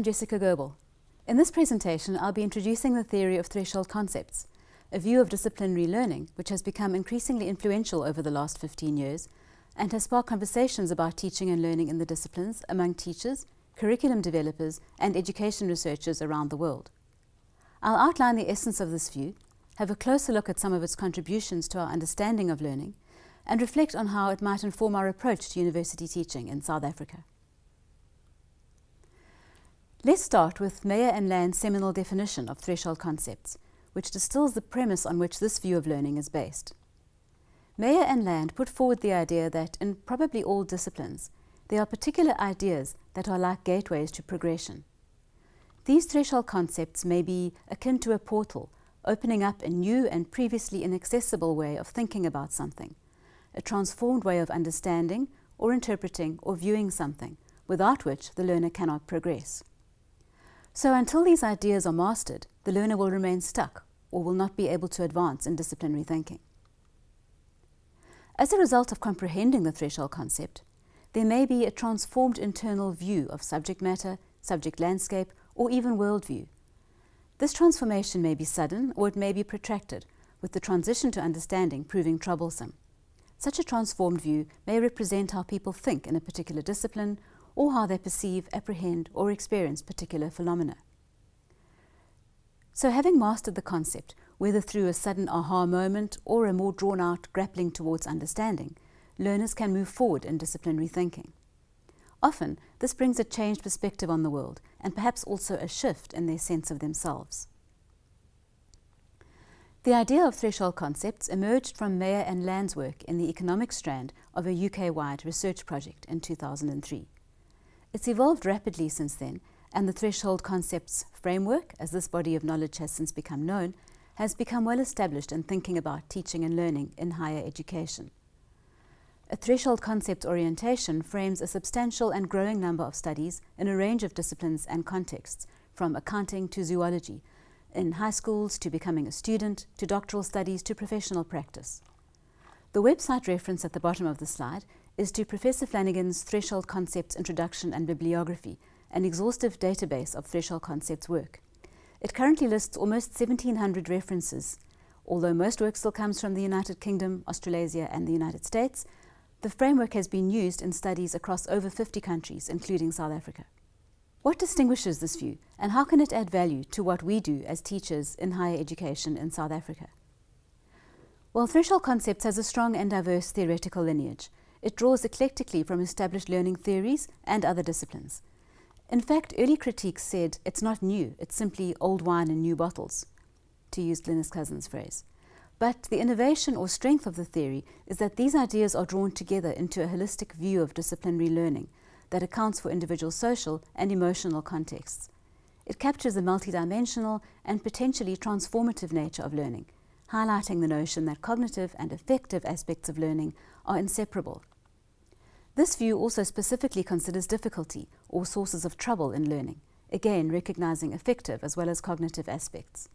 I'm Jessica Goebel. In this presentation, I'll be introducing the theory of threshold concepts, a view of disciplinary learning which has become increasingly influential over the last 15 years and has sparked conversations about teaching and learning in the disciplines among teachers, curriculum developers, and education researchers around the world. I'll outline the essence of this view, have a closer look at some of its contributions to our understanding of learning, and reflect on how it might inform our approach to university teaching in South Africa. Let's start with Meyer and Land's seminal definition of threshold concepts, which distills the premise on which this view of learning is based. Meyer and Land put forward the idea that in probably all disciplines, there are particular ideas that are like gateways to progression. These threshold concepts may be akin to a portal, opening up a new and previously inaccessible way of thinking about something, a transformed way of understanding or interpreting or viewing something, without which the learner cannot progress. So until these ideas are mastered, the learner will remain stuck or will not be able to advance in disciplinary thinking. As a result of comprehending the threshold concept, there may be a transformed internal view of subject matter, subject landscape, or even worldview. This transformation may be sudden or it may be protracted, with the transition to understanding proving troublesome. Such a transformed view may represent how people think in a particular discipline or how they perceive, apprehend, or experience particular phenomena. So having mastered the concept, whether through a sudden aha moment or a more drawn-out grappling towards understanding, learners can move forward in disciplinary thinking. Often, this brings a changed perspective on the world and perhaps also a shift in their sense of themselves. The idea of threshold concepts emerged from Meyer and Land's work in the economic strand of a UK-wide research project in 2003. It's evolved rapidly since then, and the threshold concepts framework, as this body of knowledge has since become known, has become well established in thinking about teaching and learning in higher education. A threshold concept orientation frames a substantial and growing number of studies in a range of disciplines and contexts, from accounting to zoology, in high schools to becoming a student, to doctoral studies to professional practice. The website reference at the bottom of the slide is to Professor Flanagan's Threshold Concepts Introduction and Bibliography, an exhaustive database of threshold concepts work. It currently lists almost 1,700 references. Although most work still comes from the United Kingdom, Australasia, and the United States, the framework has been used in studies across over 50 countries, including South Africa. What distinguishes this view, and how can it add value to what we do as teachers in higher education in South Africa? Well, threshold concepts has a strong and diverse theoretical lineage. It draws eclectically from established learning theories and other disciplines. In fact, early critiques said it's not new, it's simply old wine in new bottles, to use Glynis Cousin's phrase. But the innovation or strength of the theory is that these ideas are drawn together into a holistic view of disciplinary learning that accounts for individual social and emotional contexts. It captures the multidimensional and potentially transformative nature of learning, highlighting the notion that cognitive and affective aspects of learning are inseparable. This view also specifically considers difficulty or sources of trouble in learning, again recognizing affective as well as cognitive aspects.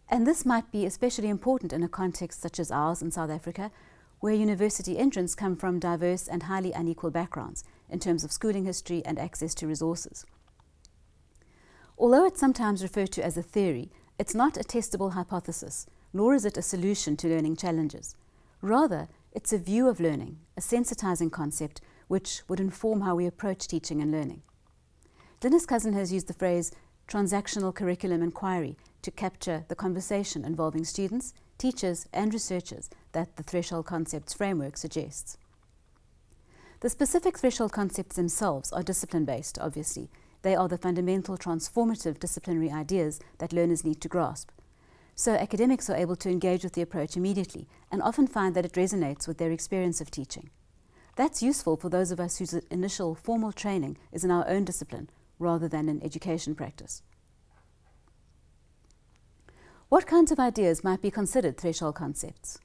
And this might be especially important in a context such as ours in South Africa, where university entrants come from diverse and highly unequal backgrounds in terms of schooling history and access to resources. Although it's sometimes referred to as a theory, it's not a testable hypothesis, nor is it a solution to learning challenges. Rather, it's a view of learning, a sensitizing concept which would inform how we approach teaching and learning. Glynis Cousin has used the phrase transactional curriculum inquiry to capture the conversation involving students, teachers, and researchers that the threshold concepts framework suggests. The specific threshold concepts themselves are discipline-based, obviously. They are the fundamental transformative disciplinary ideas that learners need to grasp. So academics are able to engage with the approach immediately and often find that it resonates with their experience of teaching. That's useful for those of us whose initial formal training is in our own discipline rather than in education practice. What kinds of ideas might be considered threshold concepts?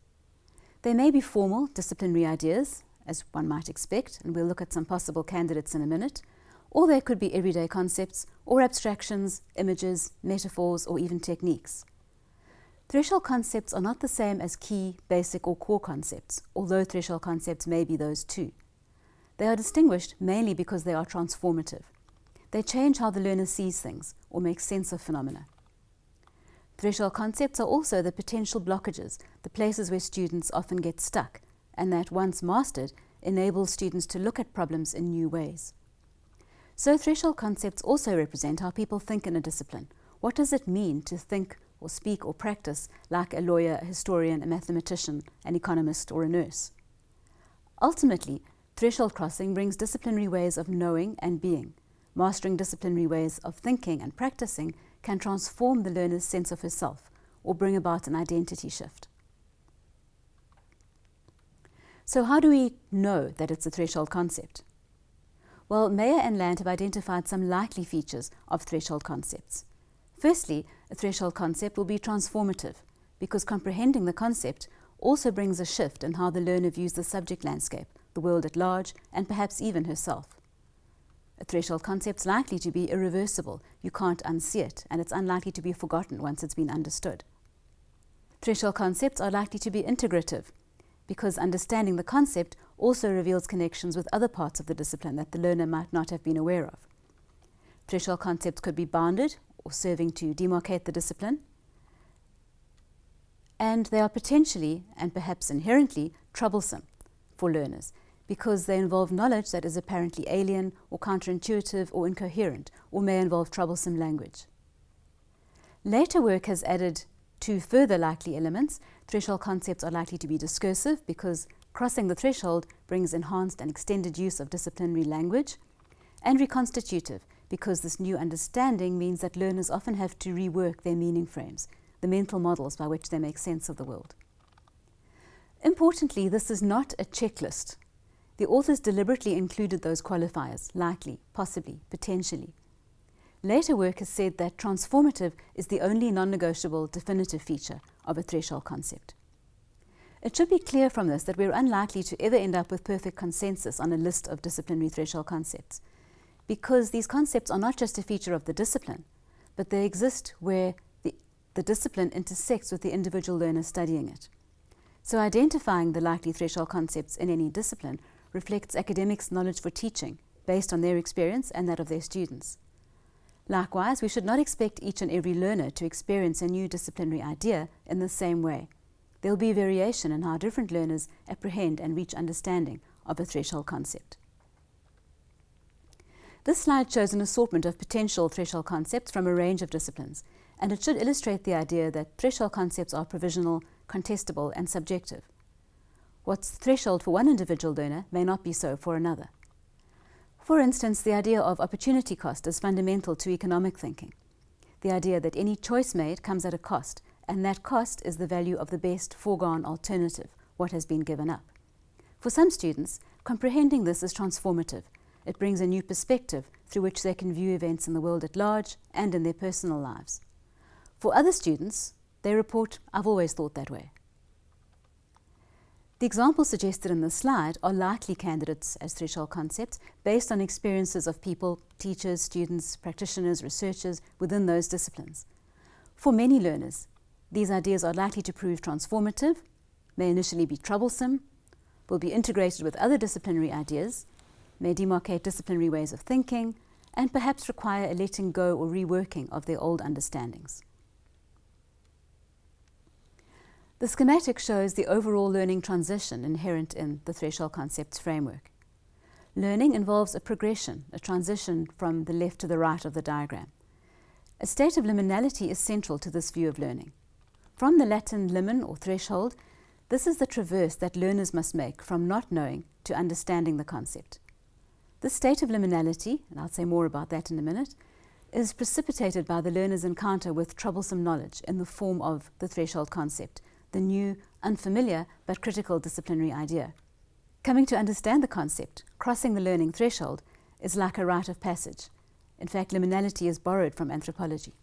They may be formal disciplinary ideas, as one might expect, and we'll look at some possible candidates in a minute, or they could be everyday concepts or abstractions, images, metaphors, or even techniques. Threshold concepts are not the same as key, basic, or core concepts, although threshold concepts may be those too. They are distinguished mainly because they are transformative. They change how the learner sees things or makes sense of phenomena. Threshold concepts are also the potential blockages, the places where students often get stuck, and that, once mastered, enable students to look at problems in new ways. So threshold concepts also represent how people think in a discipline. What does it mean to think or speak or practice like a lawyer, a historian, a mathematician, an economist, or a nurse? Ultimately, threshold crossing brings disciplinary ways of knowing and being. Mastering disciplinary ways of thinking and practicing can transform the learner's sense of herself or bring about an identity shift. So how do we know that it's a threshold concept? Well, Meyer and Land have identified some likely features of threshold concepts. Firstly, a threshold concept will be transformative because comprehending the concept also brings a shift in how the learner views the subject landscape, the world at large, and perhaps even herself. A threshold concept's likely to be irreversible. You can't unsee it, and it's unlikely to be forgotten once it's been understood. Threshold concepts are likely to be integrative because understanding the concept also reveals connections with other parts of the discipline that the learner might not have been aware of. Threshold concepts could be bounded or serving to demarcate the discipline, and they are potentially and perhaps inherently troublesome for learners because they involve knowledge that is apparently alien or counterintuitive or incoherent or may involve troublesome language. Later work has added two further likely elements. Threshold concepts are likely to be discursive because crossing the threshold brings enhanced and extended use of disciplinary language, and reconstitutive because this new understanding means that learners often have to rework their meaning frames, the mental models by which they make sense of the world. Importantly, this is not a checklist. The authors deliberately included those qualifiers: likely, possibly, potentially. Later work has said that transformative is the only non-negotiable definitive feature of a threshold concept. It should be clear from this that we're unlikely to ever end up with perfect consensus on a list of disciplinary threshold concepts, because these concepts are not just a feature of the discipline, but they exist where the discipline intersects with the individual learner studying it. So identifying the likely threshold concepts in any discipline reflects academics' knowledge for teaching based on their experience and that of their students. Likewise, we should not expect each and every learner to experience a new disciplinary idea in the same way. There will be variation in how different learners apprehend and reach understanding of a threshold concept. This slide shows an assortment of potential threshold concepts from a range of disciplines, and it should illustrate the idea that threshold concepts are provisional, contestable, and subjective. What's threshold for one individual learner may not be so for another. For instance, the idea of opportunity cost is fundamental to economic thinking. The idea that any choice made comes at a cost, and that cost is the value of the best foregone alternative, what has been given up. For some students, comprehending this is transformative. It brings a new perspective through which they can view events in the world at large and in their personal lives. For other students, they report, "I've always thought that way." The examples suggested in the slide are likely candidates as threshold concepts based on experiences of people, teachers, students, practitioners, researchers within those disciplines. For many learners, these ideas are likely to prove transformative, may initially be troublesome, will be integrated with other disciplinary ideas, may demarcate disciplinary ways of thinking, and perhaps require a letting go or reworking of their old understandings. The schematic shows the overall learning transition inherent in the threshold concepts framework. Learning involves a progression, a transition from the left to the right of the diagram. A state of liminality is central to this view of learning. From the Latin limen or threshold, this is the traverse that learners must make from not knowing to understanding the concept. This state of liminality, and I'll say more about that in a minute, is precipitated by the learner's encounter with troublesome knowledge in the form of the threshold concept, the new, unfamiliar, but critical disciplinary idea. Coming to understand the concept, crossing the learning threshold, is like a rite of passage. In fact, liminality is borrowed from anthropology.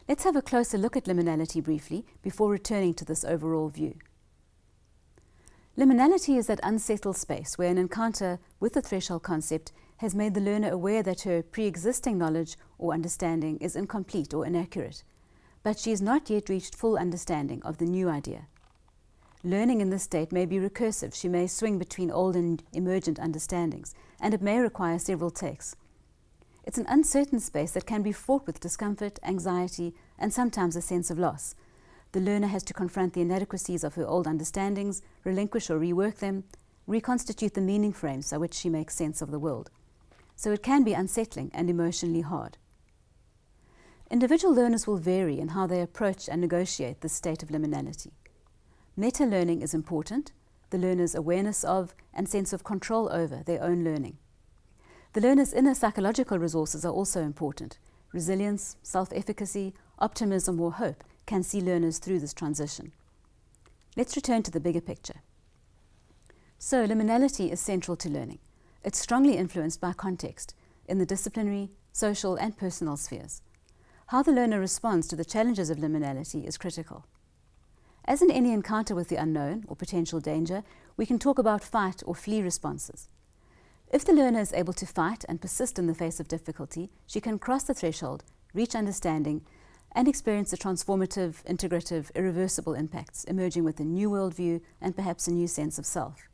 Let's have a closer look at liminality briefly before returning to this overall view. Liminality is that unsettled space where an encounter with the threshold concept has made the learner aware that her pre-existing knowledge or understanding is incomplete or inaccurate, but she has not yet reached full understanding of the new idea. Learning in this state may be recursive. She may swing between old and emergent understandings, and it may require several takes. It's an uncertain space that can be fraught with discomfort, anxiety, and sometimes a sense of loss. The learner has to confront the inadequacies of her old understandings, relinquish or rework them, reconstitute the meaning frames by which she makes sense of the world. So it can be unsettling and emotionally hard. Individual learners will vary in how they approach and negotiate this state of liminality. Meta-learning is important, the learner's awareness of and sense of control over their own learning. The learner's inner psychological resources are also important. Resilience, self-efficacy, optimism or hope can see learners through this transition. Let's return to the bigger picture. So, liminality is central to learning. It's strongly influenced by context in the disciplinary, social and personal spheres. How the learner responds to the challenges of liminality is critical. As in any encounter with the unknown or potential danger, we can talk about fight or flee responses. If the learner is able to fight and persist in the face of difficulty, she can cross the threshold, reach understanding, and experience the transformative, integrative, irreversible impacts emerging with a new worldview and perhaps a new sense of self.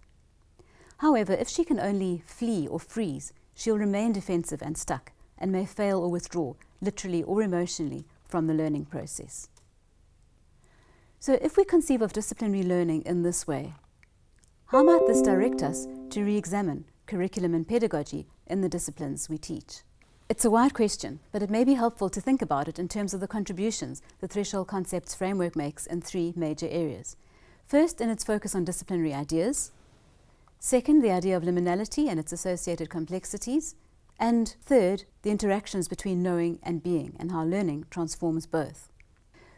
However, if she can only flee or freeze, she'll remain defensive and stuck and may fail or withdraw, literally or emotionally, from the learning process. So if we conceive of disciplinary learning in this way, how might this direct us to re-examine curriculum and pedagogy in the disciplines we teach? It's a wide question, but it may be helpful to think about it in terms of the contributions the Threshold Concepts framework makes in three major areas. First, in its focus on disciplinary ideas. Second, the idea of liminality and its associated complexities. And third, the interactions between knowing and being and how learning transforms both.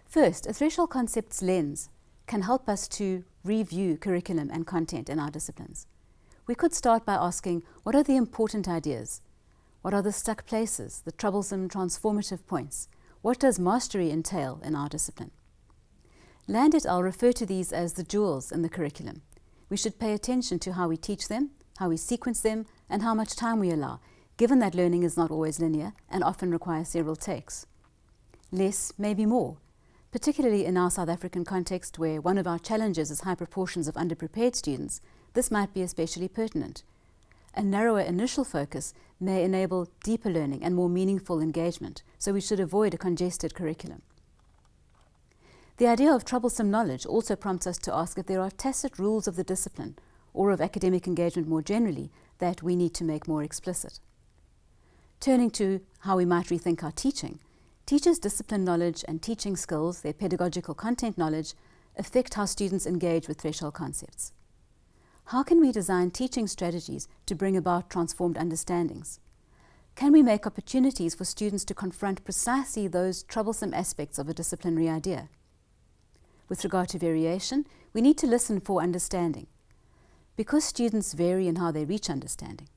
First, a Threshold Concepts lens can help us to review curriculum and content in our disciplines. We could start by asking, what are the important ideas? What are the stuck places, the troublesome transformative points? What does mastery entail in our discipline? Land et al. Refer to these as the jewels in the curriculum. We should pay attention to how we teach them, how we sequence them, and how much time we allow, given that learning is not always linear and often requires several takes. Less may be more, particularly in our South African context where one of our challenges is high proportions of underprepared students. This might be especially pertinent. A narrower initial focus may enable deeper learning and more meaningful engagement, so we should avoid a congested curriculum. The idea of troublesome knowledge also prompts us to ask if there are tacit rules of the discipline or of academic engagement more generally that we need to make more explicit. Turning to how we might rethink our teaching, teachers' discipline knowledge and teaching skills, their pedagogical content knowledge, affect how students engage with threshold concepts. How can we design teaching strategies to bring about transformed understandings? Can we make opportunities for students to confront precisely those troublesome aspects of a disciplinary idea? With regard to variation, we need to listen for understanding. Because students vary in how they reach understanding,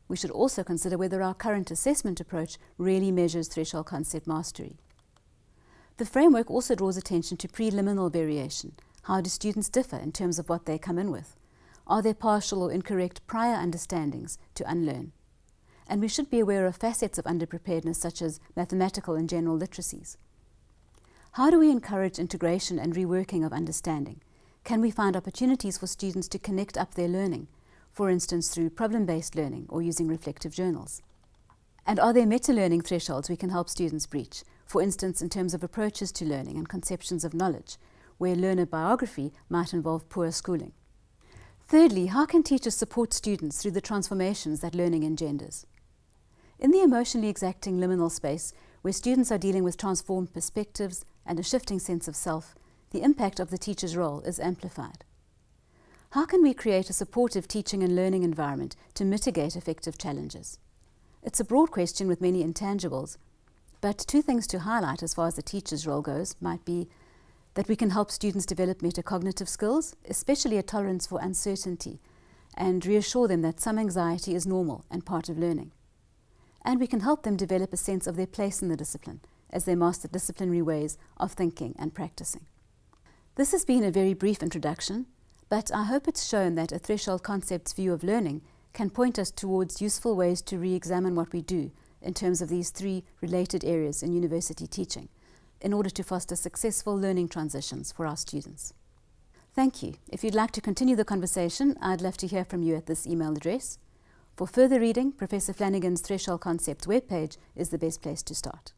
we should also consider whether our current assessment approach really measures threshold concept mastery. The framework also draws attention to preliminal variation. How do students differ in terms of what they come in with? Are there partial or incorrect prior understandings to unlearn? And we should be aware of facets of underpreparedness such as mathematical and general literacies. How do we encourage integration and reworking of understanding? Can we find opportunities for students to connect up their learning, for instance through problem-based learning or using reflective journals? And are there meta-learning thresholds we can help students breach, for instance in terms of approaches to learning and conceptions of knowledge, where learner biography might involve poor schooling? Thirdly, how can teachers support students through the transformations that learning engenders? In the emotionally exacting liminal space, where students are dealing with transformed perspectives and a shifting sense of self, the impact of the teacher's role is amplified. How can we create a supportive teaching and learning environment to mitigate effective challenges? It's a broad question with many intangibles, but two things to highlight as far as the teacher's role goes might be that we can help students develop metacognitive skills, especially a tolerance for uncertainty, and reassure them that some anxiety is normal and part of learning. And we can help them develop a sense of their place in the discipline as they master disciplinary ways of thinking and practicing. This has been a very brief introduction, but I hope it's shown that a Threshold Concepts view of learning can point us towards useful ways to re-examine what we do in terms of these three related areas in university teaching, in order to foster successful learning transitions for our students. Thank you. If you'd like to continue the conversation, I'd love to hear from you at this email address. For further reading, Professor Flanagan's Threshold Concepts webpage is the best place to start.